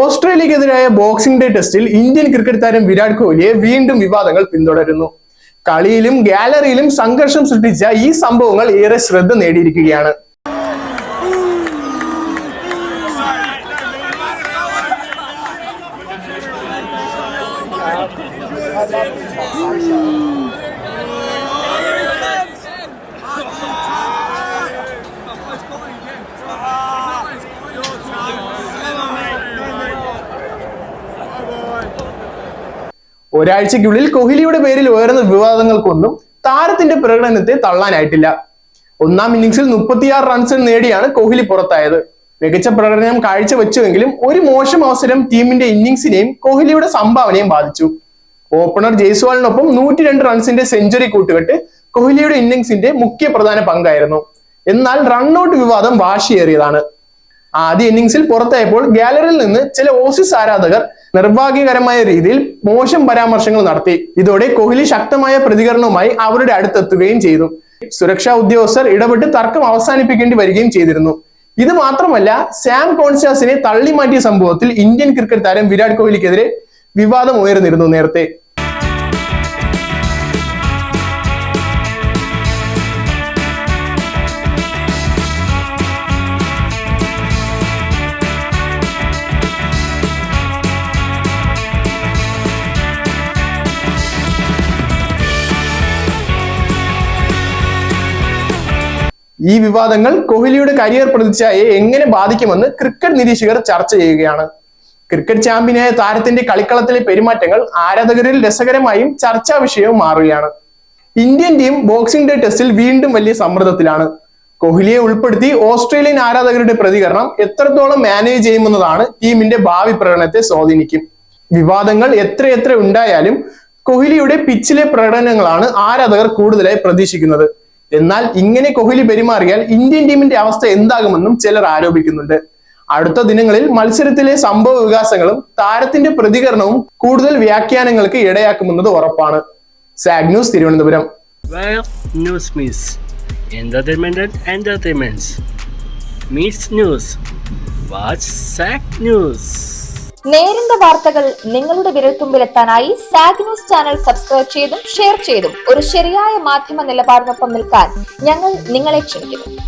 ഓസ്ട്രേലിയക്കെതിരായ boxing day ടെസ്റ്റിൽ Indian cricket താരം വിരാട് കോഹ്ലിയെ വീണ്ടും വിവാദങ്ങൾ പിന്തുടരുന്നു. കളിയിലും ഗാലറിയിലും സംഘർഷം സൃഷ്ടിച്ച ഈ സംഭവങ്ങൾ ഏറെ ശ്രദ്ധ നേടിയിരിക്കുകയാണ്. ഒരാഴ്ചയ്ക്കുള്ളിൽ കോഹ്ലിയുടെ പേരിൽ ഉയർന്ന വിവാദങ്ങൾക്കൊന്നും താരത്തിന്റെ പ്രകടനത്തെ തള്ളാനായിട്ടില്ല. ഒന്നാം ഇന്നിംഗ്സിൽ 36 റൺസ് നേടിയാണ് കോഹ്ലി പുറത്തായത്. മികച്ച പ്രകടനം കാഴ്ചവെച്ചുവെങ്കിലും ഒരു മോശം അവസരം ടീമിന്റെ ഇന്നിംഗ്സിനെയും കോഹ്ലിയുടെ സംഭാവനയും ബാധിച്ചു. ഓപ്പണർ ജയ്സ്വാളിനൊപ്പം 102 റൺസിന്റെ സെഞ്ചുറി കൂട്ടുകെട്ട് കോഹ്ലിയുടെ ഇന്നിംഗ്സിന്റെ മുഖ്യ പ്രധാന പങ്കായിരുന്നു. എന്നാൽ റൺഔട്ട് വിവാദം വാശിയേറിയതാണ്. ആദ്യ ഇന്നിംഗ്സിൽ പുറത്തായപ്പോൾ ഗാലറിയിൽ നിന്ന് ചില ഓസീസ് ആരാധകർ നിർഭാഗ്യകരമായ രീതിയിൽ മോശം പരാമർശങ്ങൾ നടത്തി. ഇതോടെ കോഹ്ലി ശക്തമായ പ്രതികരണവുമായി അവരുടെ അടുത്തെത്തുകയും ചെയ്തു. സുരക്ഷാ ഉദ്യോഗസ്ഥർ ഇടപെട്ട് തർക്കം അവസാനിപ്പിക്കേണ്ടി വരികയും ചെയ്തിരുന്നു. ഇത് മാത്രമല്ല, സാം കോൺസാസിനെ തള്ളിമാറ്റിയ സംഭവത്തിൽ ഇന്ത്യൻ ക്രിക്കറ്റ് താരം വിരാട് കോഹ്ലിക്കെതിരെ വിവാദം ഉയർന്നിരുന്നു നേരത്തെ. ഈ വിവാദങ്ങൾ കോഹ്ലിയുടെ കരിയർ പ്രതീക്ഷയെ എങ്ങനെ ബാധിക്കുമെന്ന് ക്രിക്കറ്റ് നിരീക്ഷകർ ചർച്ച ചെയ്യുകയാണ്. ക്രിക്കറ്റ് ചാമ്പ്യനായ താരത്തിന്റെ കളിക്കളത്തിലെ പെരുമാറ്റങ്ങൾ ആരാധകരിൽ രസകരമായും ചർച്ചാ വിഷയവും മാറുകയാണ്. ഇന്ത്യൻ ടീം ബോക്സിംഗ് ഡേ ടെസ്റ്റിൽ വീണ്ടും വലിയ സമ്മർദ്ദത്തിലാണ്. കോഹ്ലിയെ ഉൾപ്പെടുത്തി ഓസ്ട്രേലിയൻ ആരാധകരുടെ പ്രതികരണം എത്രത്തോളം മാനേജ് ചെയ്യുമെന്നതാണ് ടീമിന്റെ ഭാവി പ്രകടനത്തെ സ്വാധീനിക്കും. വിവാദങ്ങൾ എത്രയെത്ര ഉണ്ടായാലും കോഹ്ലിയുടെ പിച്ചിലെ പ്രകടനങ്ങളാണ് ആരാധകർ കൂടുതലായി പ്രതീക്ഷിക്കുന്നത്. എന്നാൽ ഇങ്ങനെ കോഹ്ലി പെരുമാറിയാൽ ഇന്ത്യൻ ടീമിന്റെ അവസ്ഥ എന്താകുമെന്നും ചിലർ ആരോപിക്കുന്നുണ്ട്. അടുത്ത ദിനങ്ങളിൽ മത്സരത്തിലെ സംഭവ വികാസങ്ങളും താരത്തിന്റെ പ്രതികരണവും കൂടുതൽ വ്യാഖ്യാനങ്ങൾക്ക് ഇടയാക്കുമെന്നത് ഉറപ്പാണ്. Zag news, Thiruvananthapuram. നേരിന്റെ വാർത്തകൾ നിങ്ങളുടെ വിരൽത്തുമ്പിലെത്താനായി സാഗ് ന്യൂസ് ചാനൽ സബ്സ്ക്രൈബ് ചെയ്തും ഷെയർ ചെയ്തും ഒരു ശരിയായ മാധ്യമ നിലപാടിനൊപ്പം നിൽക്കാൻ ഞങ്ങൾ നിങ്ങളെ ക്ഷണിക്കുന്നു.